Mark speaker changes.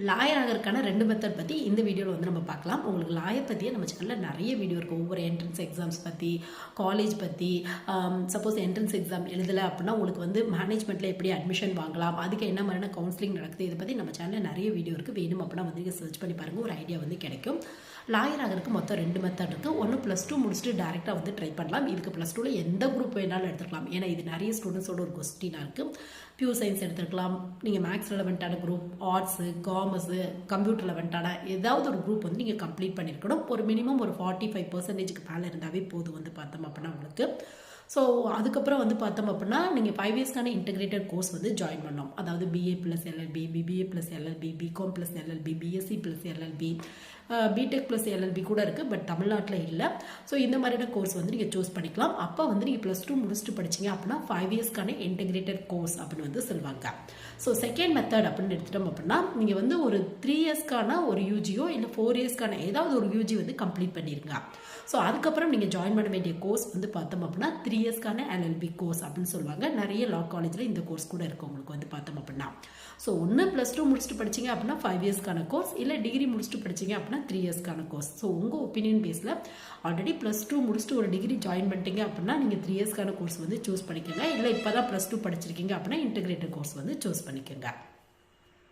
Speaker 1: Lawyer ஆகிறதுக்கான 2 method பற்றி இந்த வீடியோவில் வந்து நம்ம பார்க்கலாம். உங்களுக்கு லாயர் பற்றியே நம்ம சேனலில் நிறைய வீடியோ இருக்குது. ஒவ்வொரு என்ட்ரன்ஸ் எக்ஸாம்ஸ் பற்றி, காலேஜ் பற்றி, சப்போஸ் என்ட்ரன்ஸ் எக்ஸாம் எழுதலை அப்படின்னா உங்களுக்கு வந்து மேனேஜ்மெண்ட்டில் எப்படி அட்மிஷன் வாங்கலாம், அதுக்கு என்ன மாதிரியான கவுன்சிலிங் நடக்குது, இதை பற்றி நம்ம சேனலில் நிறைய வீடியோ இருக்குது. வேணும் அப்படின்னா வந்து சர்ச் பண்ணி பாருங்கள், ஒரு ஐடியா வந்து கிடைக்கும். லாயர் ஆகிறதுக்கு மொத்தம் 2 மெத்தட் இருக்குது. ஒன்று +2 முடிச்சுட்டு டேரெக்டாக வந்து ட்ரை பண்ணலாம். இதுக்கு +2ல் எந்த குரூப் வேணாலும் எடுத்துக்கலாம். ஏன்னா இது நிறைய ஸ்டூடெண்ட்ஸோட ஒரு கொஸ்டினாக இருக்குது. பியூர் சயின்ஸ் எடுத்துக்கலாம், நீங்கள் மேக்ஸ் ரெலவெண்ட்டான குரூப், ஆர்ட்ஸு, காமர்ஸு, கம்ப்யூட்டர் ரெலவெண்ட்டான ஏதாவது ஒரு குரூப் வந்து நீங்கள் கம்ப்ளீட் பண்ணியிருக்கணும். ஒரு மினிமம் ஒரு 45%க்கு மேலே இருந்தாவே போதும் வந்து பார்த்தோம் அப்படின்னா உங்களுக்கு. ஸோ அதுக்கப்புறம் வந்து பார்த்தோம் அப்படின்னா நீங்கள் 5 இயர்ஸ்க்கான இன்டெகிரேட்டட் கோர்ஸ் வந்து ஜாயின் பண்ணோம். அதாவது BA + LLB, BBA + LLB, BCom + LLB, BSc + LLB, BTech + LLB கூட இருக்குது, பட் தமிழ்நாட்டில் இல்லை. ஸோ இந்த மாதிரியான கோர்ஸ் வந்து நீங்கள் சூஸ் பண்ணிக்கலாம். அப்போ வந்து நீங்கள் +2 முடிச்சுட்டு படிச்சிங்க அப்படின்னா 5 இயர்ஸ்க்கான இன்டெகிரேட்டட் கோர்ஸ் அப்படின்னு வந்து சொல்லுவாங்க. ஸோ செகண்ட் மெத்தட் அப்படின்னு எடுத்துட்டோம் அப்படின்னா நீங்கள் வந்து ஒரு 3 இயர்ஸ்க்கான ஒரு யூஜியோ இல்லை 4 இயர்ஸ்க்கான ஏதாவது ஒரு யூஜி வந்து கம்ப்ளீட் பண்ணிடுங்க. ஸோ அதுக்கப்புறம் நீங்கள் ஜாயின் பண்ண வேண்டிய கோர்ஸ் வந்து பார்த்தோம் அப்படின்னா 3 இயர்ஸ்க்கான LLB கோர்ஸ் அப்படின்னு சொல்லுவாங்க. நிறைய லா காலேஜில் இந்த கோர்ஸ் கூட இருக்குது உங்களுக்கு வந்து பார்த்தோம் அப்படின்னா. ஸோ ஒன்று +2 முடிச்சுட்டு படிச்சிங்க அப்படின்னா 5 இயர்ஸ்க்கான கோர்ஸ், இல்லை டிகிரி முடிச்சுட்டு படிச்சிங்க அப்படின்னா 3 இயர்ஸ்க்கான கோர்ஸ். ஸோ உங்கள் ஒப்பீனியன் பேஸில் ஆல்ரெடி +2 முடிச்சுட்டு ஒரு டிகிரி ஜாயின் பண்ணிட்டீங்க அப்படின்னா நீங்கள் 3 இயர்ஸ்க்கான கோர்ஸ் வந்து சூஸ் பண்ணிக்கோங்க. இல்லை இப்போ தான் +2 படிச்சிருக்கீங்க அப்படின்னா இன்டெகிரேட்டட் கோர்ஸ் வந்து சூஸ் பண்ணிக்கோங்க.